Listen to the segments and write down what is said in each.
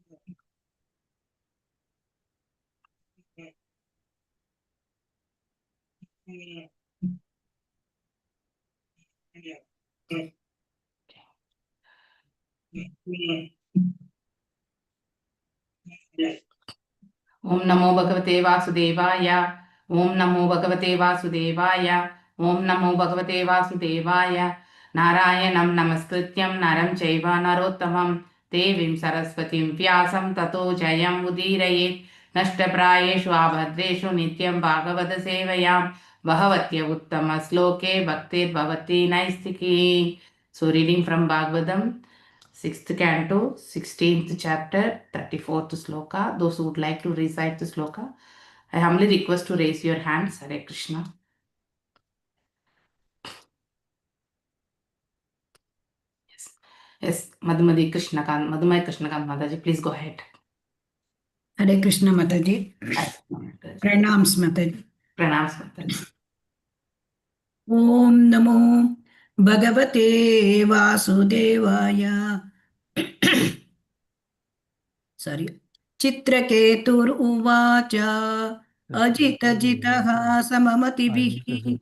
ओम नमो भगवते वासुदेवाय। ओम नमो भगवते वासुदेवाय। ओम नमो भगवते वासुदेवाय। नारायणं नमस्कृत्यं नरं चैव नरोत्तमं देवीं सरस्वतीं व्यासं ततो जयं उदीरयेत्। नष्टप्रायेषु आभद्रेषु नित्यं भागवत सेवयां भगवत्य उत्तम श्लोके भक्तिर्भवति नैस्तिकी। So reading from Bhagvadam, 6th canto, 16th chapter, 34th sloka. Those who would like to recite the sloka, I humbly request to raise your hands. Hare Krishna. Yes, Madhumati Krishnakant, Madhumai Krishnakant Mataji, please go ahead. Hare Krishna Mataji. Pranams Mataji. Pranams Mataji. Om Namo Bhagavate Vasudevaya. Sorry. Chitraketur uvacha ajita-jitaha samamatibihi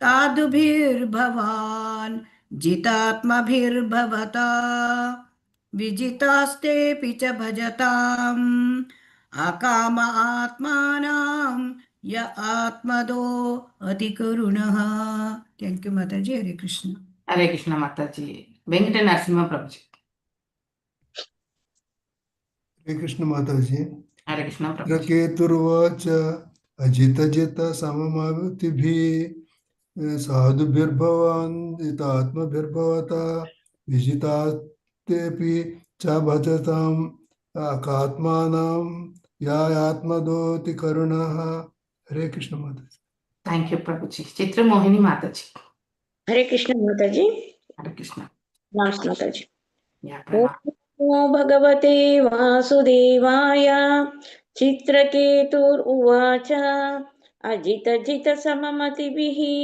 sadhubhir-bhavan jitatmabhir-bhavata vijitaste picha bhajatam akama atmanam ya atmado adhikarunaha. Thank you, Mataji. Hare Krishna. Hare Krishna Mataji. Venkata Narasimha Prabhuji. Hare Krishna Mataji. Hare Krishna Prabhuji. Raketurvacha ajita jita samamavitibhi sadhubhirbhavan jitatmabhirbhavata vijitatepi cha bhajatam akatmanam yayatmadoti karunaha. Hare Krishna Mataji. Thank you, Prabhuji. Chitra Mohini Mataji. Hare Krishna Mataji. Hare Krishna. Namaste Mataji. Yeah, pranam. Namo Bhagavate Vasudevaya. Chitraketur uvacha ajita samamatibihi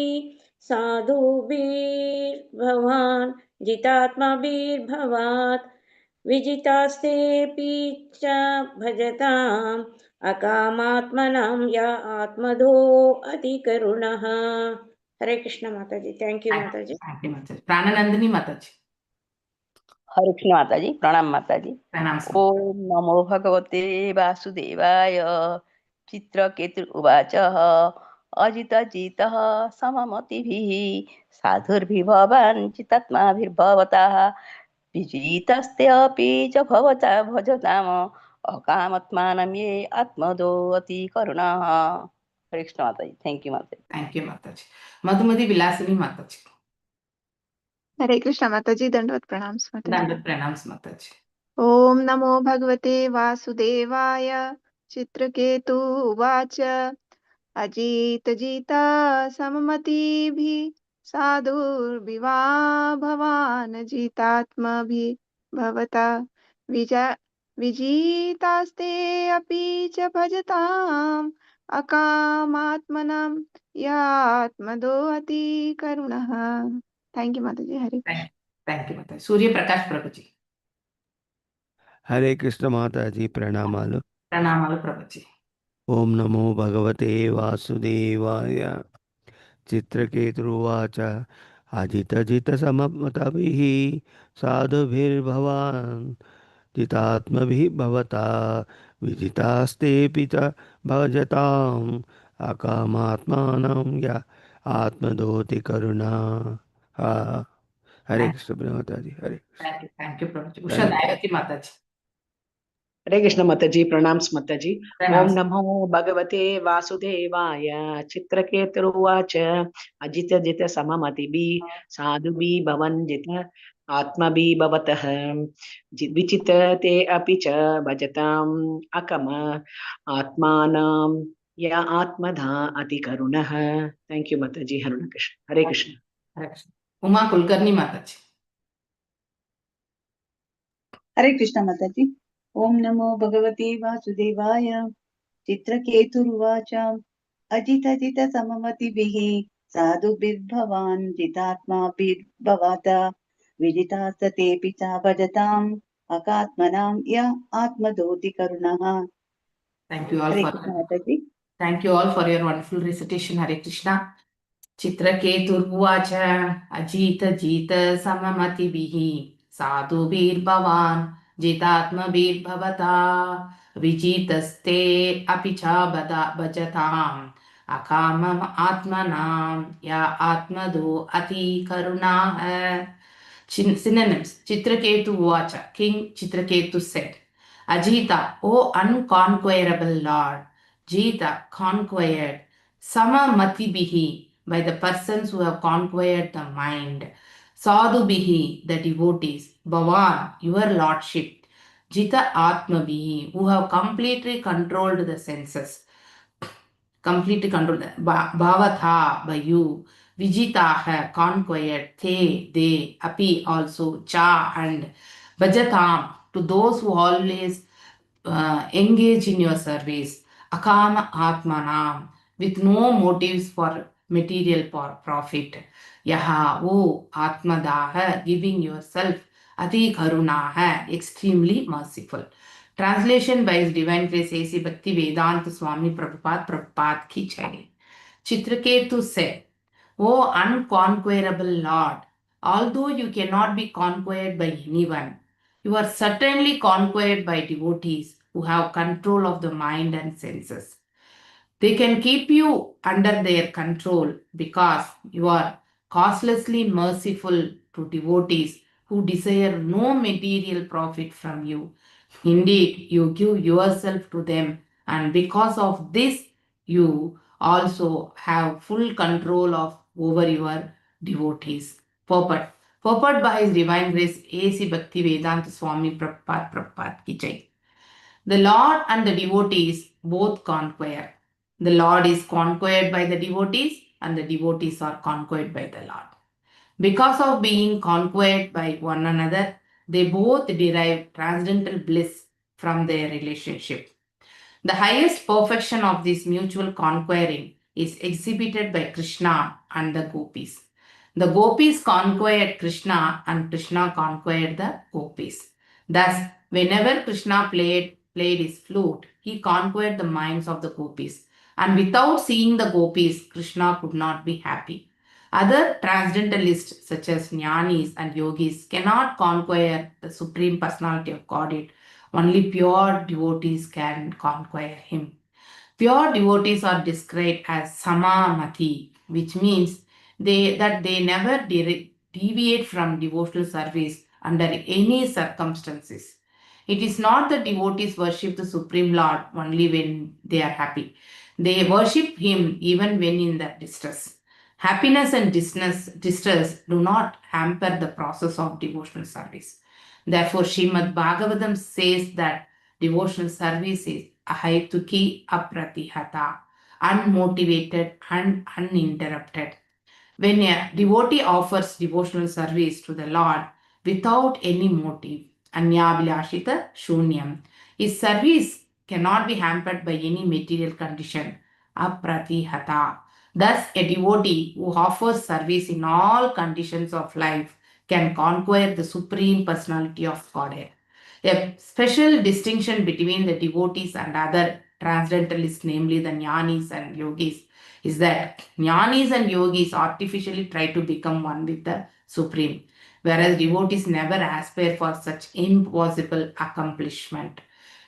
sadhubhir bhavan jitatmabhir bhavat vijitaste picha bhajatam akamatmanam ya atmado adhikarunaha. Hare Krishna Mataji. Thank you Mataji. Thank you Mataji. Prananandini Mataji. हरे कृष्ण माताजी, प्रणाम माताजी। Pranam. ओम नमो भगवते वासुदेवाय। चित्रकेतु उवाच अजितजितः सममतिभिः साधुर्भिर्भवान् चित्तात्माभिर्भवतः विजितस्ते अपि च भवता भजताम अकामात्मानं ये आत्मदो अति करुणः। हरे कृष्ण माताजी। थैंक यू माताजी। Thank you Mataji. Madhumati Vilasini Mataji. हरे कृष्ण माताजी। दंडवत प्रणाम माताजी। Dandat Pranams Mataji. ओम नमो भगवते वासुदेवाय। चित्रकेतु उवाच अजितजिता सममतिभिः साधुर्विवा भवान् जितात्मभिः भवता विजितास्ते अपि च भजताम् अकामात्मनं यात्मदो अति करुणः। थैंक यू माताजी। हरे Krishna. Thank you Mataji. Surya Prakash Prabhuji. हरे कृष्ण माताजी, प्रणामालु। Pranamalu Prabhuji. ओम नमो भगवते वासुदेवाय। चित्रकेतुर्वाच अजितजित सममतभिः साधुभिर्भवान् जितात्मभिः भवता विजितास्तेऽपि च भजताम् अकामात्मानं या आत्मदोति करुणा। हरे कृष्ण माताजी। हरे Thank you Prabhuji. Usha Dayavati Mataji. हरे कृष्ण माताजी। प्रणाम्स माताजी। Pranams. ओम नमो भगवते वासुदेवाय। चित्रकेतुर्वाच अजितजित सममतिभिः साधुभिः भवन्जित आत्मभिः भवतः विचितते अपि च भजताम् अकम आत्मानं या आत्मधा अति करुणः। थैंक यू माताजी। हरे कृष्ण। हरे Krishna. Hare Krishna. Uma Kulkarni Mataji. हरे कृष्ण माताजी। ओम नमो भगवते वासुदेवाय। चित्रकेतुर्वाच अजितजित सममतिभिः साधुभिर्भवान् जितात्माभिर्भवता विजितास्ततेऽपि च भजताम् अकात्मनां य आत्मदोति करुणः. Thank you all Hare for Krishna Mataji. thank you all for your wonderful recitation. Hare Krishna. चित्रकेतुर्वाच Ajit जीत सममतिभिः साधुभिर्भवान् जितात्मभिर्भवता विजितस्ते अपि च भजताम् अकामम् आत्मनां या आत्मदो अति करुणाः. Synonyms. Chitraketu Vacha. King Chitraketu said, Ajita, O unconquerable Lord, Jita, conquered, Sama Matibihi, by the persons who have conquered the mind, Sadhu Bihi, the devotees, Bhavan, your lordship, Jita Atmabihi, who have completely controlled the senses, completely controlled, Bhavatha, by you, Vijitaha, conquered, Te, they, Api, also, Cha, and Bhajatam, to those who always engage in your service, Akama Atmanam, with no motives for material profit. Yaha, O Atmadaha, giving yourself, Ati Karunaha, extremely merciful. Translation by His Divine Grace A.C. Bhakti Vedanta Swami Prabhupada Ki Jai. Chitraketu said, O unconquerable Lord, although you cannot be conquered by anyone, you are certainly conquered by devotees who have control of the mind and senses. They can keep you under their control because you are causelessly merciful to devotees who desire no material profit from you. Indeed, you give yourself to them, and because of this, you also have full control over your devotees. Purport. Purport by His Divine Grace A.C. Bhakti Vedanta Swami Prabhupada Ki Jai. The Lord and the devotees both conquer. The Lord is conquered by the devotees, and the devotees are conquered by the Lord. Because of being conquered by one another, they both derive transcendental bliss from their relationship. The highest perfection of this mutual conquering is exhibited by Krishna and the gopis. The gopis conquered Krishna and Krishna conquered the gopis. Thus, whenever Krishna played his flute, he conquered the minds of the gopis. And without seeing the gopis, Krishna could not be happy. Other transcendentalists such as jnanis and yogis cannot conquer the Supreme Personality of Godhead. Only pure devotees can conquer him. Pure devotees are described as samamati, which means they never deviate from devotional service under any circumstances. It is not that devotees worship the Supreme Lord only when they are happy. They worship him even when in the distress. Happiness and distress do not hamper the process of devotional service. Therefore, Srimad Bhagavatam says that devotional service is ahaituki apratihata, unmotivated and uninterrupted. When a devotee offers devotional service to the Lord without any motive, anyabhilashita shunyam, his service cannot be hampered by any material condition, apratihata. Thus, a devotee who offers service in all conditions of life can conquer the Supreme Personality of Godhead. A special distinction between the devotees and other transcendentalists, namely the jnanis and yogis, is that jnanis and yogis artificially try to become one with the Supreme, whereas devotees never aspire for such impossible accomplishment.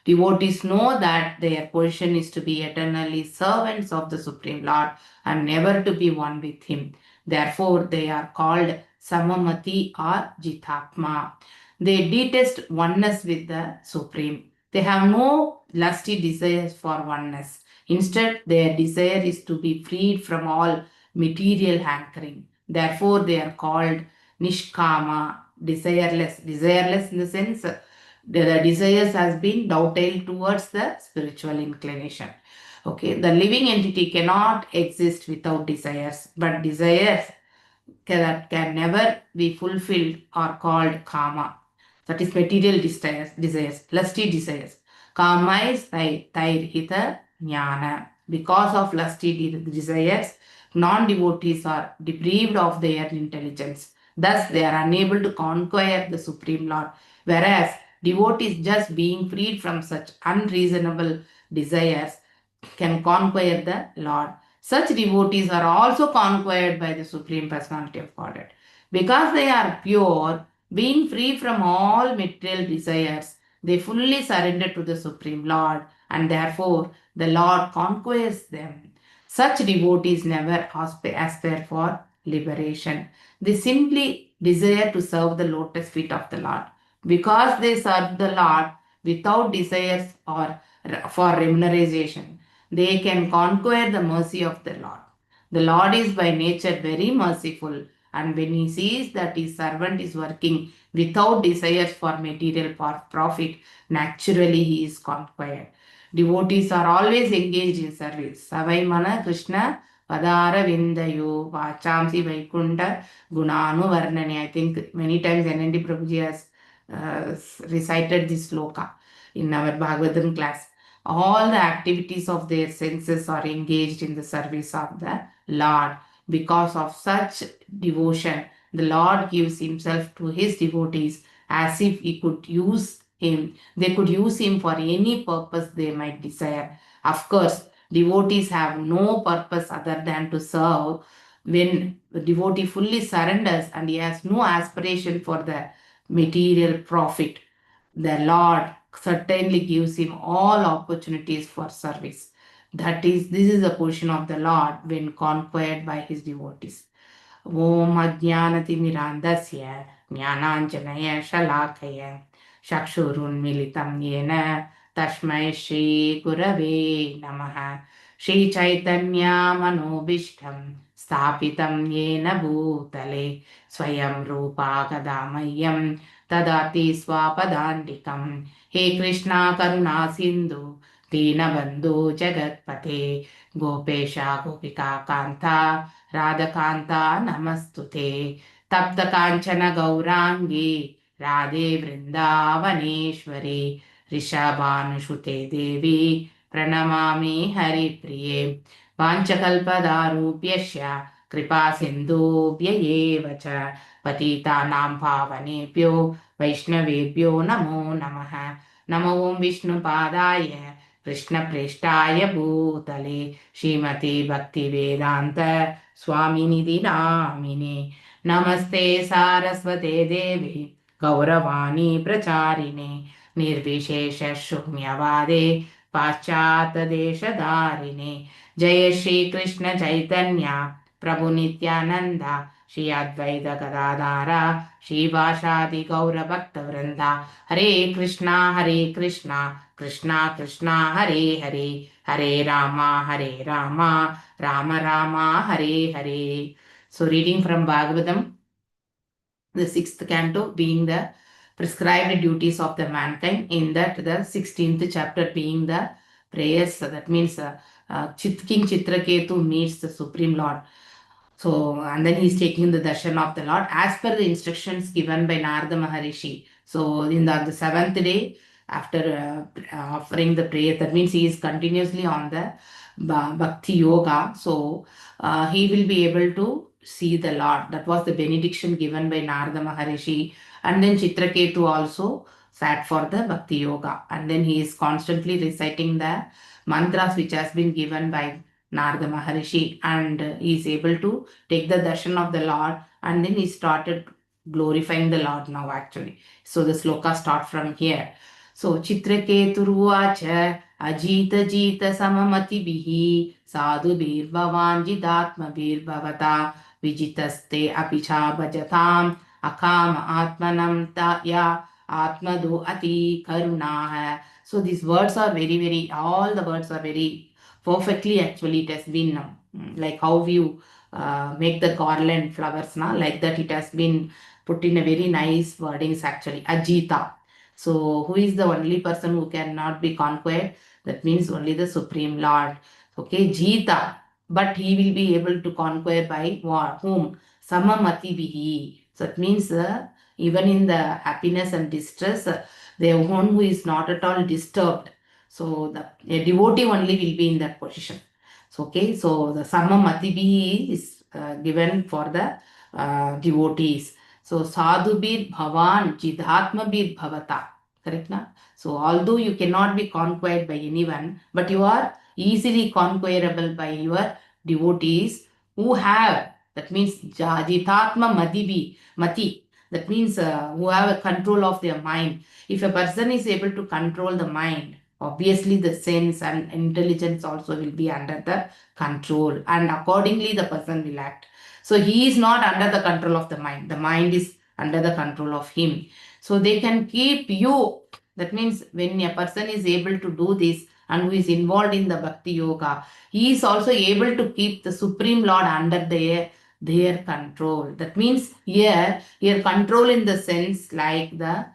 Devotees know that their position is to be eternally servants of the Supreme Lord and never to be one with him. Therefore, they are called samamati or jitatma. They detest oneness with the Supreme. They have no lusty desires for oneness. Instead, their desire is to be freed from all material hankering. Therefore, they are called nishkama, desireless. Desireless in the sense the desires has been docile towards the spiritual inclination. Okay, the living entity cannot exist without desires, but desires that can never be fulfilled are called kama. That is material desires, lusty desires. Kama is tairhita jnana. Because of lusty desires, non-devotees are deprived of their intelligence. Thus, they are unable to conquer the Supreme Lord, whereas devotees just being freed from such unreasonable desires can conquer the Lord. Such devotees are also conquered by the Supreme Personality of Godhead. Because they are pure, being free from all material desires, they fully surrender to the Supreme Lord, and therefore the Lord conquers them. Such devotees never aspire for liberation. They simply desire to serve the lotus feet of the Lord. Because they serve the Lord without desires or for remuneration, they can conquer the mercy of the Lord. The Lord is by nature very merciful, and when he sees that his servant is working without desires for material profit, naturally he is conquered. Devotees are always engaged in service. Savai mana Krishna Padara Vindayo Vachamsi Vaikunta Gunanu Varnani. I think many times NND Prabhuji has recited this sloka in our Bhagvadam class. All the activities of their senses are engaged in the service of the Lord. Because of such devotion, the Lord gives himself to his devotees as if he could use him. They could use him for any purpose they might desire. Of course, devotees have no purpose other than to serve. When the devotee fully surrenders and he has no aspiration for the material profit, the Lord certainly gives him all opportunities for service. This is the portion of the Lord when conquered by his devotees. Om Ajnanatimirandasya Jnananjanaya Shalakaya Chakshurunmilitam Yena Tasmai Shri Gurave Namaha Shri Chaitanya Manobishtam Sthapitam Yena Bhutale Swayam Rupa Kadamayam Tadati Swapadandikam He Krishna Karuna Sindhu Dinabandhu Jagatpate Gopesha Gopika Kanta Radhakanta Namastute Tapta Kanchana Gaurangi Radhe Vrindavaneshwari Rishabhanushute Devi Pranamami Hari Priye Vanchakalpadarupyasya Kripa Sindhubhya Evacha Patitanam Pavanebhyo Vaishnavebhyo Namo Namaha Namo Om Vishnu Padaya Krishna Preshtaya Bhutale Srimati Bhakti Vedanta Swaminidhi Namine Namaste Saraswate Devi Gauravani Pracharine Nirvishesha Shunyavade Paschata Deshadarine Jaya Shri Krishna Chaitanya Prabhu Nityananda Shri Advaita Gadadara Shri Vashadi Gaura Bhakta Vrinda Hare Krishna Krishna Krishna Hare Hare Hare Rama Rama Rama Hare Hare. So reading from Bhagavadam, the 6th canto being the prescribed duties of the mankind, in that the 16th chapter being the prayers, that means King Chitraketu meets the Supreme Lord. So, and then he's taking the darshan of the Lord as per the instructions given by Narada Maharishi. So, in the 7th day, after offering the prayer, that means he is continuously on the Bhakti Yoga. So, he will be able to see the Lord. That was the benediction given by Narada Maharishi. And then Chitraketu also sat for the Bhakti Yoga. And then he is constantly reciting the mantras which has been given by Narada Maharishi, and he is able to take the darshan of the Lord, and then he started glorifying the Lord now actually. So the sloka start from here. So Chitraketuruvacha Ajita Jita Samamati Bihi Sadhu Bir Bhavan Jidatma Bir Bhavata Vijitaste Apicha Bhajatam Akama Atmanam Taya Atmado Ati Karuna. So these words are very, all the words are very perfectly actually it has been like how you make the garland flowers now, like that it has been put in a very nice wordings actually. Ajita. So who is the only person who cannot be conquered? That means only the Supreme Lord. Okay, Jita. But he will be able to conquer by whom? Samamati bihi. So it means even in the happiness and distress, the one who is not at all disturbed. So a devotee only will be in that position. So okay, so the Samamati bihi is given for the devotees. So Sadhu bir bhavan jidhatma bir bhavata. Correct na? So although you cannot be conquered by anyone, but you are easily conquerable by your devotees who have, that means jitatma mati, that means who have a control of their mind. If a person is able to control the mind, obviously the sense and intelligence also will be under the control, and accordingly the person will act. So he is not under the control of the mind is under the control of him. So they can keep you, that means when a person is able to do this and who is involved in the bhakti yoga, he is also able to keep the Supreme Lord under their control. That means here control in the sense like the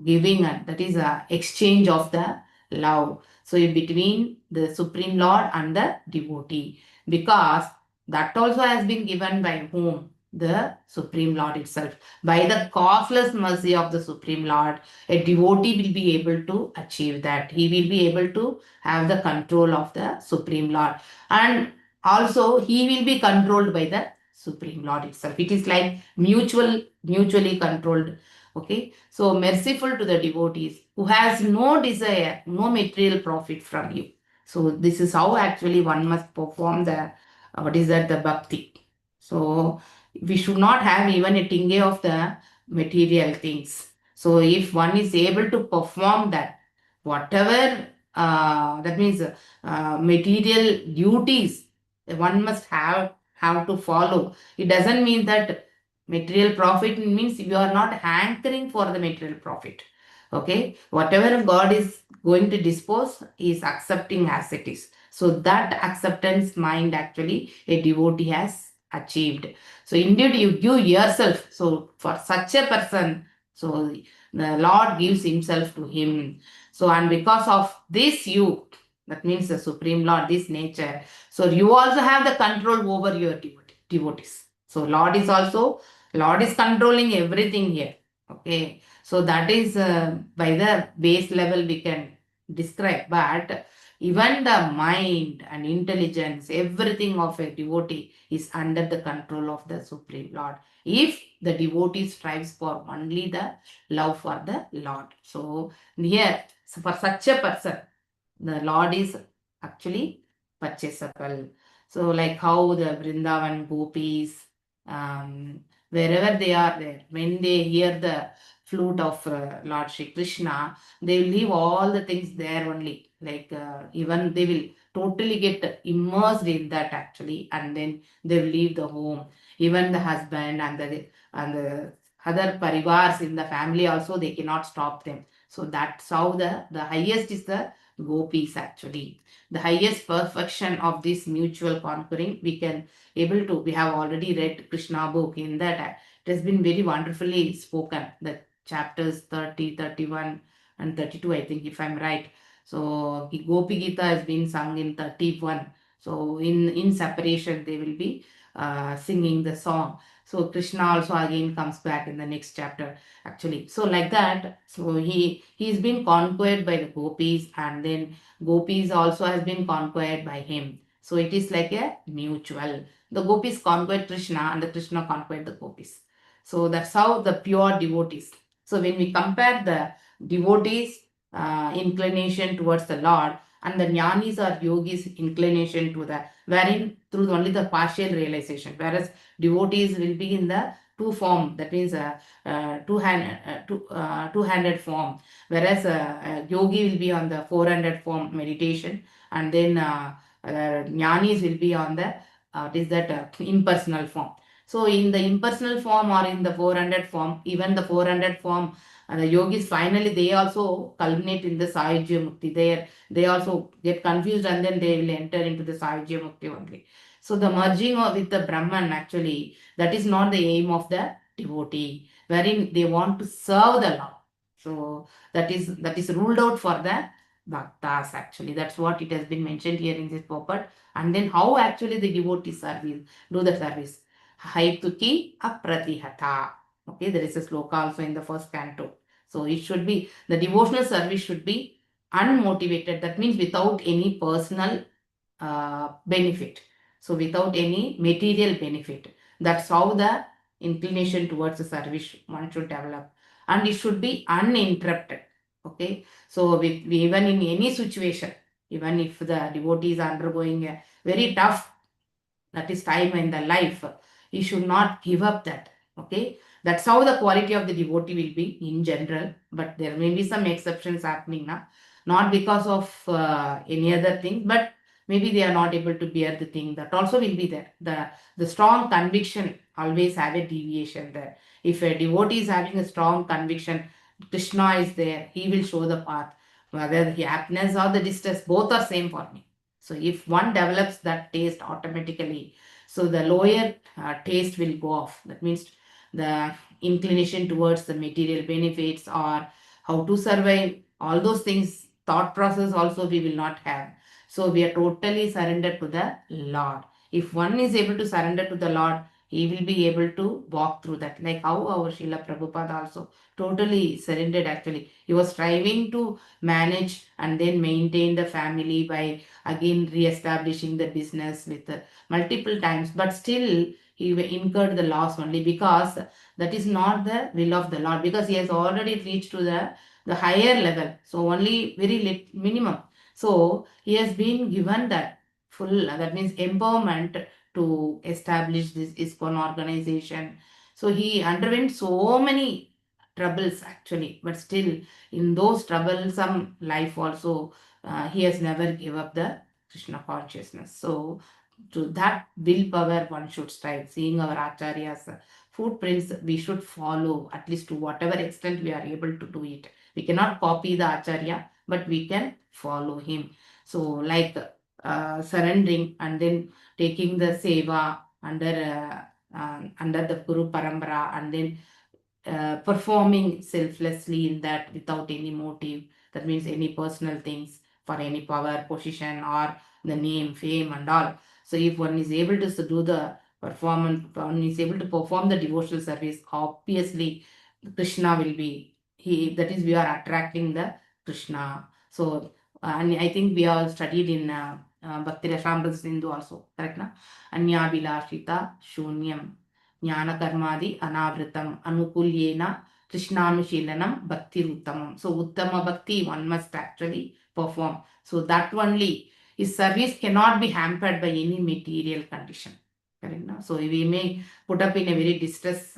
giving, that is a exchange of the love. So in between the Supreme Lord and the devotee, because that also has been given by whom? The Supreme Lord itself. By the causeless mercy of the Supreme Lord, a devotee will be able to achieve that. He will be able to have the control of the Supreme Lord. And also he will be controlled by the Supreme Lord itself. It is like mutually controlled. Okay. So merciful to the devotees who has no desire, no material profit from you. So this is how actually one must perform the, the bhakti. So we should not have even a tinge of the material things. So if one is able to perform that, whatever that means material duties one must have to follow. It doesn't mean that material profit means you are not hankering for the material profit. Okay, whatever God is going to dispose, he is accepting as it is. So that acceptance mind actually a devotee has achieved. So indeed you give yourself. So for such a person, so the Lord gives himself to him. So and because of this you, that means the Supreme Lord, this nature, so you also have the control over your devotees. So Lord is controlling everything here. Okay. So that is by the base level we can describe. But even the mind and intelligence, everything of a devotee is under the control of the Supreme Lord. If the devotee strives for only the love for the Lord. So here, so for such a person, the Lord is actually purchasable. So like how the Vrindavan gopis, wherever they are there, when they hear the flute of Lord Shri Krishna, they will leave all the things there only. Like even they will totally get immersed in that actually, and then they will leave the home. Even the husband and the other parivars in the family also, they cannot stop them. So that's how the highest is the gopis actually. The highest perfection of this mutual conquering, we have already read Krishna book. In that it has been very wonderfully spoken, the chapters 30, 31 and 32, I think, if I'm right. So the Gopi Gita has been sung in 31. So in separation they will be singing the song. So Krishna also again comes back in the next chapter actually. So like that, so he's been conquered by the gopis, and then gopis also has been conquered by him. So it is like a mutual. The gopis conquered Krishna and the Krishna conquered the gopis. So that's how the pure devotees. So when we compare the devotees inclination towards the Lord and the jnanis or yogis inclination to the, wherein through only the partial realization, whereas devotees will be in the two form, that means two-handed form, whereas yogi will be on the 400 form meditation, and then jnanis will be on the impersonal form. So in the impersonal form or in the 400 form, even the 400 form, the yogis finally they also culminate in the Sahajya Mukti. They also get confused and then they will enter into the Sahajya Mukti only. So the merging with the Brahman actually, that is not the aim of the devotee, wherein they want to serve the Lord. So that is ruled out for the bhaktas actually. That's what it has been mentioned here in this purport. And then how actually the devotees do the service. Haituki apratihata. Okay, there is a sloka also in the first canto. So it should be, the devotional service should be unmotivated. That means without any personal benefit. So without any material benefit. That's how the inclination towards the service one should develop. And it should be uninterrupted. Okay, so even in any situation, even if the devotee is undergoing a very tough, that is time in the life, he should not give up that. Okay, that's how the quality of the devotee will be in general, but there may be some exceptions happening now, not because of any other thing, but maybe they are not able to bear the thing. That also will be there. The strong conviction always have a deviation there. If a devotee is having a strong conviction, Krishna is there, he will show the path. Whether the happiness or the distress, both are same for me. So if one develops that taste automatically, so the lower taste will go off. That means the inclination towards the material benefits or how to survive, all those things, thought process also we will not have. So we are totally surrendered to the Lord. If one is able to surrender to the Lord, he will be able to walk through that. Like how our Srila Prabhupada also totally surrendered actually. He was striving to manage and then maintain the family by again re-establishing the business with multiple times, but still he incurred the loss only because that is not the will of the Lord, because he has already reached to the higher level, so only very minimum. So he has been given that full, that means empowerment to establish this ISKCON organization. So he underwent so many troubles actually, but still in those troublesome life also, he has never give up the Krishna consciousness. So to that willpower one should strive. Seeing our acharyas footprints, we should follow at least to whatever extent we are able to do it. We cannot copy the acharya, but we can follow him. So like surrendering and then taking the seva under the Guru Parambara, and then performing selflessly in that without any motive. That means any personal things for any power, position, or the name, fame, and all. So if one is able to do the performance, one is able to perform the devotional service, obviously Krishna will be, that is we are attracting the Krishna. So and I think we all studied in Bhakti Rasamrita Sindhu also, correct na? Anya Bilashita Shunyam Jnana Karmadi Anavritam Anukulyena Krishnanushīlanam Bhakti Uttamam. So Uttama Bhakti one must actually perform. So that only, his service cannot be hampered by any material condition. Correct? No? So we may put up in a very distress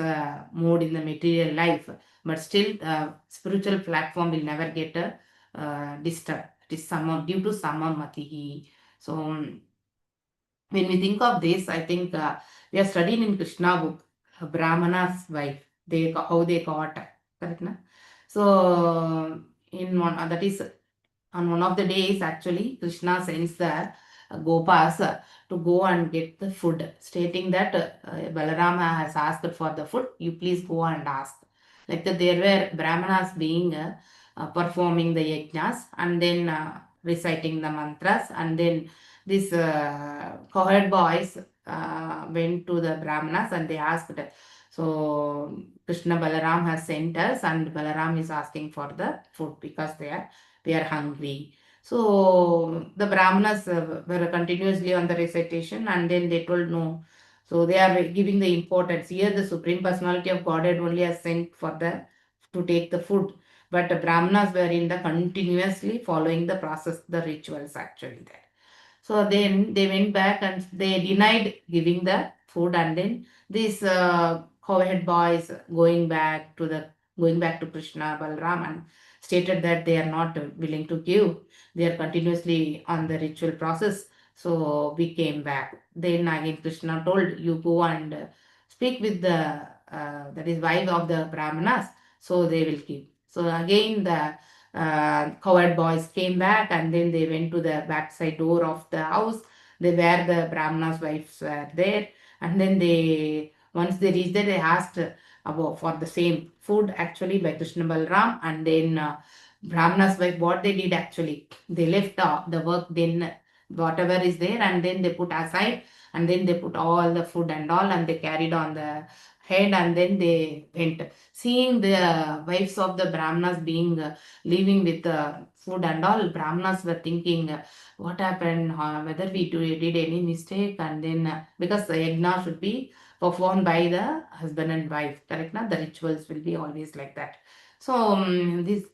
mode in the material life, but still spiritual platform will never get disturbed. It is due to samamatihi. So when we think of this, I think we are studying in Krishna book, Brahmana's wife, how they got, correct? Na? So in one, that is on one of the days actually, Krishna sends the Gopas to go and get the food, stating that Balarama has asked for the food, you please go and ask. Like that there were Brahmanas being performing the yajnas and then reciting the mantras, and then these cowherd boys went to the Brahmanas and they asked, so Krishna Balaram has sent us and Balaram is asking for the food because they are hungry. So the Brahmanas were continuously on the recitation, and then they told no. So they are giving the importance. Here the Supreme Personality of Godhead only has sent for to take the food. But the Brahmanas were in the continuously following the process, the rituals actually there. So then they went back and they denied giving the food, and then these cowherd boys going back to Krishna Balram and stated that they are not willing to give. They are continuously on the ritual process. So we came back. Then again Krishna told, you go and speak with the that is wife of the Brahmanas, so they will give. So again the cowherd boys came back, and then they went to the backside door of the house, where the Brahmana's wives were there, and then once they reached there, they asked about for the same food actually by Krishna Balram, and then Brahmana's wife, what they did actually, they left the work, then whatever is there, and then they put aside, and then they put all the food and all, and they carried on the head, and then they went. Seeing the wives of the Brahmanas being living with the food and all, Brahmanas were thinking, what happened, whether we did any mistake, and then because the yajna should be performed by the husband and wife, correct? Na? The rituals will be always like that. So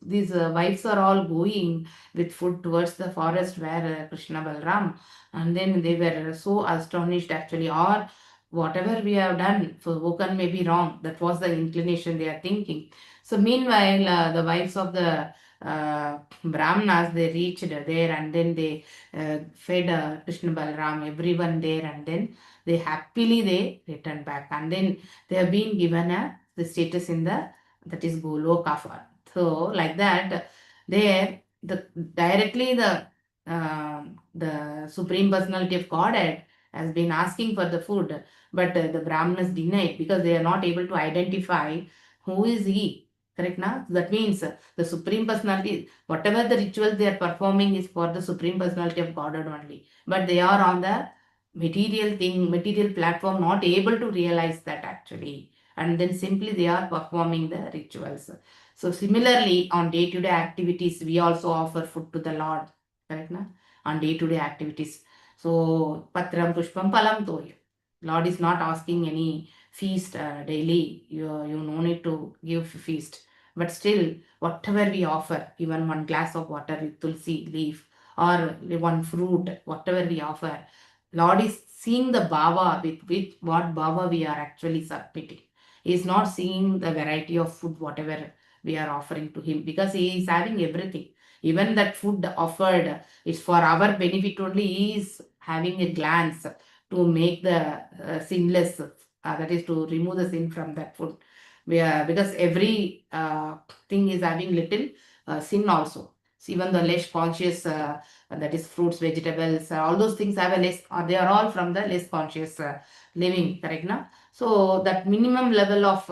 these wives are all going with food towards the forest where Krishna Balram, and then they were so astonished actually, or whatever we have done for Vokan may be wrong. That was the inclination they are thinking. So meanwhile, the wives of the Brahmanas, they reached there, and then they fed Krishna Balram, everyone there, and then they returned back, and then they have been given the status in the, that is Goloka for. So like that, there directly the Supreme Personality of Godhead has been asking for the food, but the Brahmanas denied because they are not able to identify who is he. Correct now? That means the Supreme Personality, whatever the rituals they are performing is for the Supreme Personality of Godhead only, but they are on the material platform, not able to realize that actually, and then simply they are performing the rituals. So similarly, on day-to-day activities, we also offer food to the Lord, correct na? On day-to-day activities. So patram pushpam palam toya. Lord is not asking any feast daily. You no need to give feast, but still whatever we offer, even one glass of water with tulsi leaf or one fruit, whatever we offer, Lord is seeing the bhava with what bhava we are actually submitting. He is not seeing the variety of food, whatever we are offering to him, because he is having everything. Even that food offered is for our benefit only. He is having a glance to make the sinless, that is to remove the sin from that food. Because every thing is having little sin also. So even the less conscious, that is fruits, vegetables, all those things have a less, or they are all from the less conscious living, correct now? So that minimum level of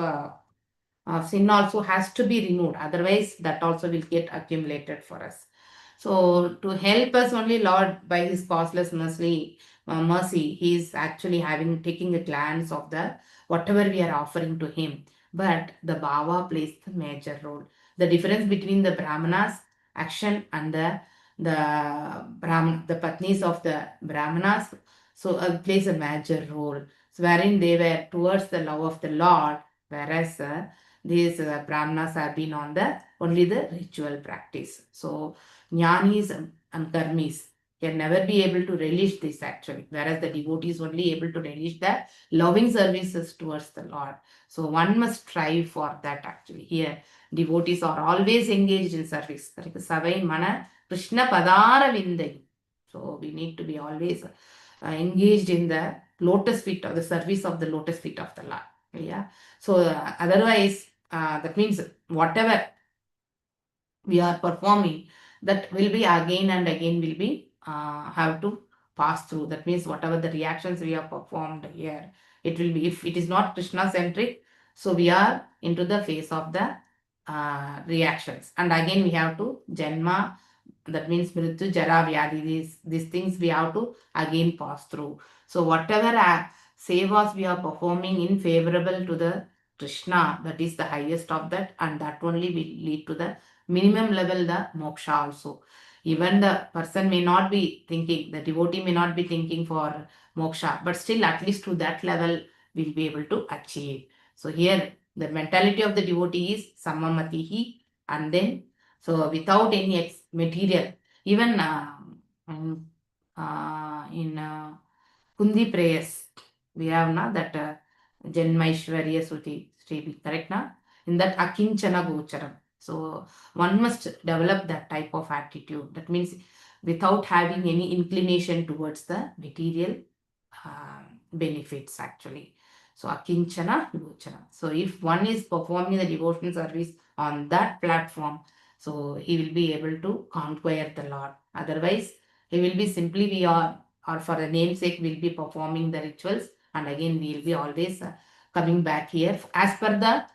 sin also has to be removed, otherwise that also will get accumulated for us. So to help us only, Lord, by his causeless mercy, he is actually taking a glance of the whatever we are offering to him. But the bhava plays the major role. The difference between the Brahmanas action and the patnis of the Brahmanas, so plays a major role. So wherein they were towards the love of the Lord, whereas these Brahmanas have been on only the ritual practice. So jnanis and karmis can never be able to relish this actually, whereas the devotee is only able to relish the loving services towards the Lord. So one must strive for that actually. Here, devotees are always engaged in service. Savai mana Krishna padara vindai. So we need to be always engaged in the lotus feet, or the service of the lotus feet of the Lord. Yeah. So otherwise, that means whatever we are performing, that will be again and again will be have to pass through. That means whatever the reactions we have performed here, it will be, if it is not Krishna centric, so we are into the phase of the reactions, and again we have to janma, that means mrityu, jara, vyadi, these things we have to again pass through. So whatever sevas we are performing in favorable to the Krishna, that is the highest of that, and that only will lead to the minimum level, the moksha also. Even the person may not be thinking, the devotee may not be thinking for moksha, but still at least to that level we'll be able to achieve. So here the mentality of the devotee is samamatihi, and then so without any material, even in Kundi prayers, we have na that Janmaishwarya Sri, correct na? In that Akinchana Gocharam. So one must develop that type of attitude. That means without having any inclination towards the material benefits actually. So Akinchana Gocharam. So if one is performing the devotional service on that platform, so he will be able to conquer the Lord. Otherwise, he will be simply or for the namesake will be performing the rituals, and again we will be always coming back here as per the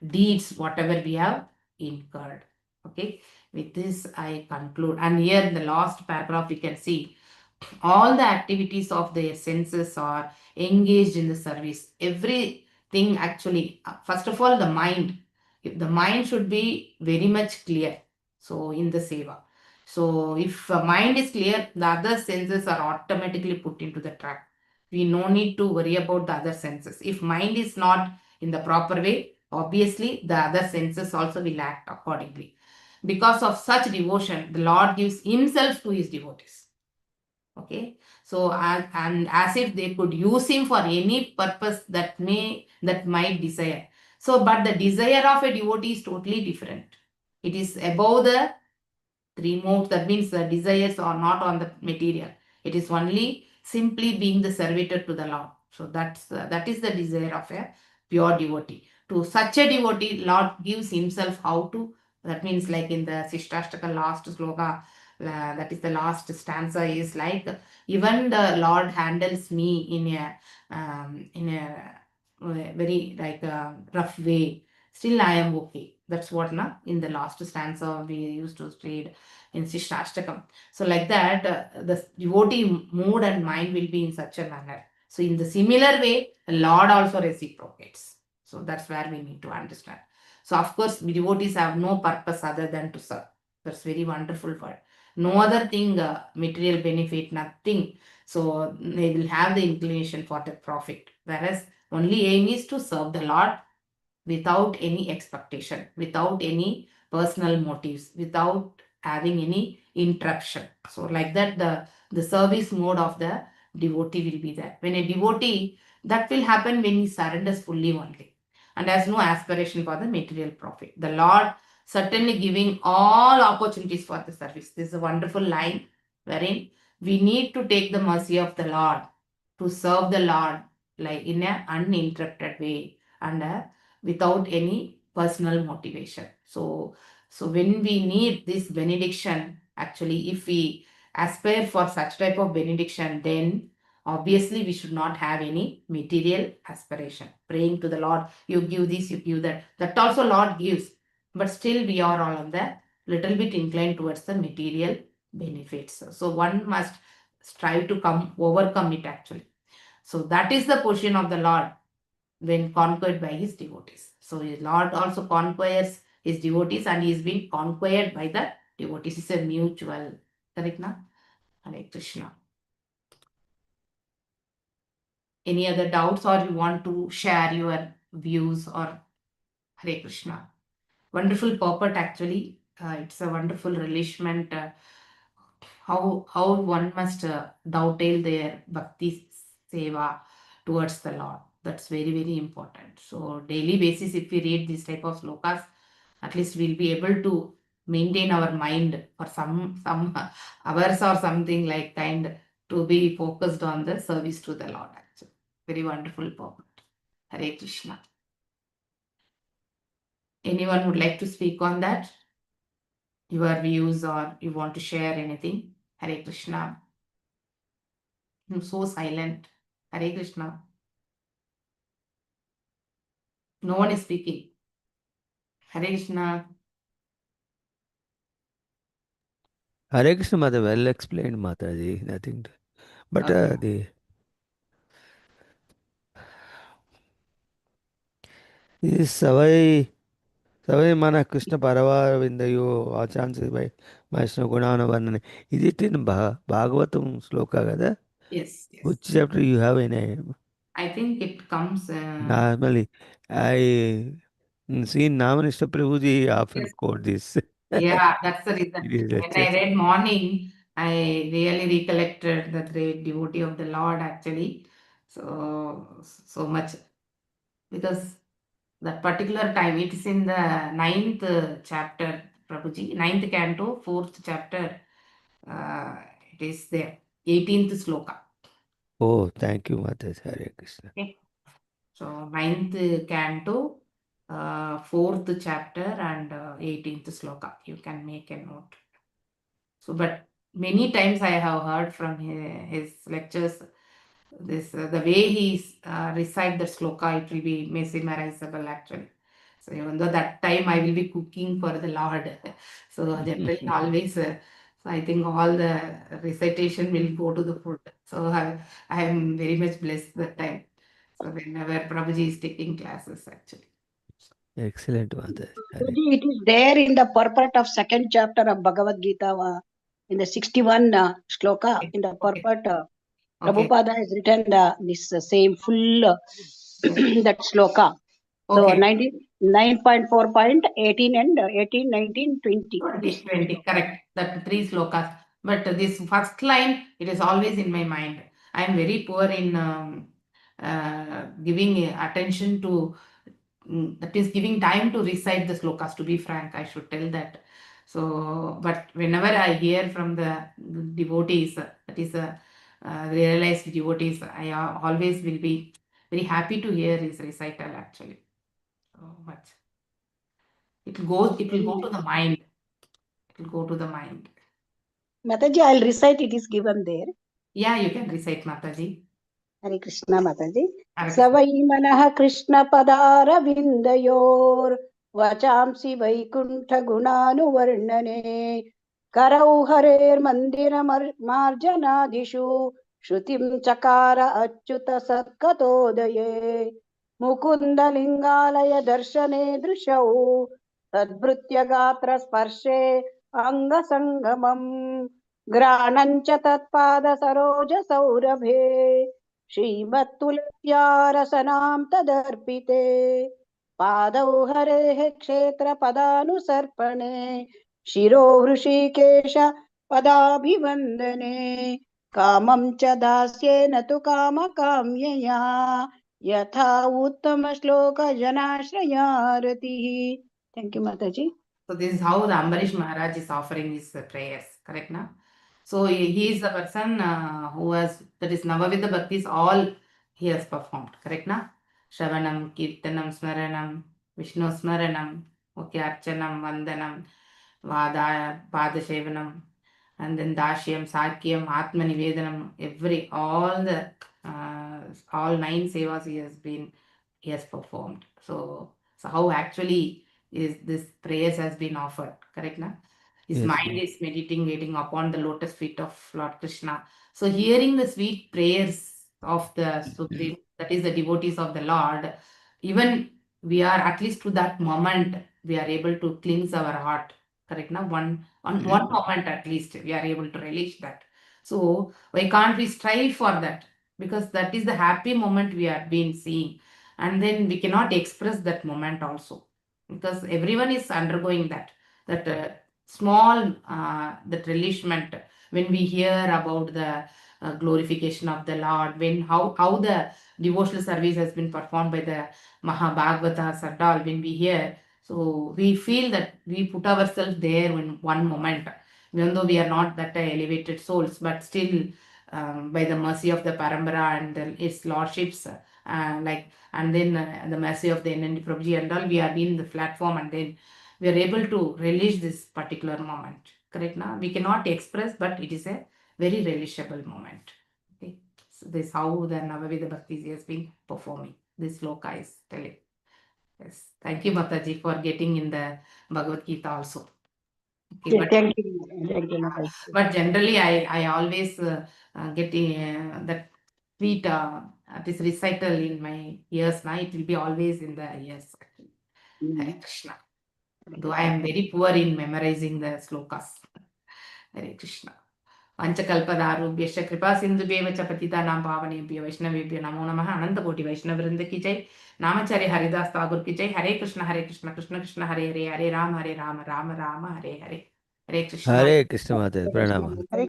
deeds whatever we have incurred. Okay, with this I conclude, and here in the last paragraph we can see all the activities of their senses are engaged in the service. Everything actually, first of all, the mind should be very much clear. So in the seva, so if mind is clear, the other senses are automatically put into the track. We no need to worry about the other senses. If mind is not in the proper way, obviously the other senses also will act accordingly. Because of such devotion, the Lord gives himself to his devotees. Okay, so and as if they could use him for any purpose that might desire. So, but the desire of a devotee is totally different. It is above the three modes. That means the desires are not on the material. It is only simply being the servitor to the Lord. So that is the desire of a pure devotee. To such a devotee, Lord gives himself how to. That means like in the Shishtastaka last sloka, that is the last stanza is like, even the Lord handles me in a very like a rough way, still I am okay. That's what in the last stanza we used to read in Shishtashtakam. So like that, the devotee mood and mind will be in such a manner. So in the similar way, the Lord also reciprocates. So that's where we need to understand. So of course, devotees have no purpose other than to serve. That's very wonderful word. No other thing, material benefit, nothing. So they will have the inclination for the profit. Whereas only aim is to serve the Lord without any expectation, without any personal motives, without having any interruption. So like that, the service mode of the devotee will be there. When a devotee, that will happen when he surrenders fully only and has no aspiration for the material profit. The Lord certainly giving all opportunities for the service. This is a wonderful line wherein we need to take the mercy of the Lord to serve the Lord like in an uninterrupted way and without any personal motivation. So when we need this benediction, actually, if we aspire for such type of benediction, then obviously we should not have any material aspiration. Praying to the Lord, you give this, you give that. That also Lord gives. But still we are all on the little bit inclined towards the material benefits. So one must strive to overcome it actually. So that is the position of the Lord when conquered by his devotees. So the Lord also conquers his devotees and he is being conquered by the devotees. It's a mutual. Correct na? Hare Krishna. Any other doubts or you want to share your views or Hare Krishna? Wonderful purport actually. It's a wonderful relishment. How one must dovetail their bhakti seva towards the Lord. That's very, very important. So daily basis, if we read this type of slokas, at least we'll be able to maintain our mind for some hours or something like kind to be focused on the service to the Lord. Actually, very wonderful purport. Hare Krishna. Anyone would like to speak on that? Your views or you want to share anything? Hare Krishna. I'm so silent. Hare Krishna. No one is speaking. Hare Krishna. Hare Krishna Mata, well explained, Mataji. Nothing. But Okay. this Savai Mana Krishna Paravavindayo Achansi by Vaishnava Gunana Varnane. Is it in Bhagavatam sloka kada? Yes. Which chapter you have in a I think it comes. normally I seen Namanishta Prabhuji often Yes. quote this. Yeah, that's the reason. It is When I lectures. read morning, I really recollected the great devotee of the Lord actually. So much because that particular time it is in the 9th chapter, Prabhuji, 9th canto, 4th chapter. It is there, 18th sloka. Oh, thank you, Mataji. Hare Krishna. Okay. So 9th canto, 4th chapter and 18th sloka. You can make a note. So, but many times I have heard from his lectures, this the way he recite the sloka, it will be mesmerizable actually. So even though that time I will be cooking for the Lord, so generally always, so I think all the recitation will go to the food. So I am very much blessed that time. So whenever Prabhuji is taking classes actually. Excellent, Mataji. Hare. It is there in the purport of second chapter of Bhagavad Gita, in the 61 shloka, in the Okay. purport, Okay. Prabhupada has written this same full that shloka. So Okay. 9.4.18 and 18, 19, 20. 20, correct. That 3 slokas. But this first line, it is always in my mind. I am very poor in giving attention to, that is giving time to recite the slokas, to be frank, I should tell that. So, but whenever I hear from the devotees, that is realized devotees, I always will be very happy to hear his recital actually. So much. It will go to the mind. It will go to the mind. Mataji, I'll recite, it is given there. Yeah, you can recite, Mataji. Hare Krishna, Mataji. Hare Krishna. Savai manah Krishna padara vindayor vachamsi vaikuntha gunanu varnane karau harer mandira marjanadishu shrutim chakara achyuta satkatodaye mukunda lingalaya darshane drishau tadbhrutya gatra sparshe anga sangamam grananch tatpada saroja saurabhe श्रीमत्तुलस्यारसनां तदर्पिते पादौ हरेः क्षेत्रपदानुसर्पणे शिरो हृषीकेश पदाभिवन्दने कामं च दास्येन तु कामकाम्यया यथा उत्तमश्लोकजनाश्रयारतिः. Thank you, Mataji. So this is how the Ambarish Maharaj is offering his prayers, correct now? So he is the person who has, that is Navavidha Bhaktis, all he has performed, correct now? Shravanam, Kirtanam, Smaranam, Vishnu Smaranam, okay, Archanam, Vandanam, Padashevanam, and then Dashyam, Sakyam, Atma Nivedanam, all 9 sevas he has performed. So how actually is this prayers has been offered, correct now? His Yes, mind is meditating upon the lotus feet of Lord Krishna. So hearing the sweet prayers of the Supreme, that is the devotees of the Lord, even we are, at least to that moment, we are able to cleanse our heart, correct now? One moment at least, we are able to relish that. So why can't we strive for that? Because that is the happy moment we have been seeing. And then we cannot express that moment also. Because everyone is undergoing that small that relishment when we hear about the glorification of the Lord, when how the devotional service has been performed by the Bhagvata Sardal, when we hear, so we feel that we put ourselves there in one moment, even though we are not that elevated souls, but still by the mercy of the Parambara and its lordships, and then the mercy of the NND Prabhuji and all, we are in the platform, and then we are able to relish this particular moment. Correct now? We cannot express, but it is a very relishable moment. Okay. So this is how the Navavidha Bhaktis has been performing. This sloka is telling. Yes. Thank you, Mataji, for getting in the Bhagavad Gita also. Okay, Yeah, thank you, Mataji. But generally, I always get that sweet this recital in my ears now. It will be always in the ears. Hare Krishna. Though I am very poor in memorizing the slokas. Hare Krishna. Panchakalpadarubhyascha kripa sindhubhyeva cha patitanam pavanebhyo vaishnavebhyo namo namaha. Ananta koti vaishnavrinda ki jai. Namacharya Haridas Thakur ki jai. Hare Krishna, Krishna Krishna, Hare Hare, Hare Rama, Rama Rama, Hare Hare. Hare Krishna. Hare Krishna Mataji, Pranam.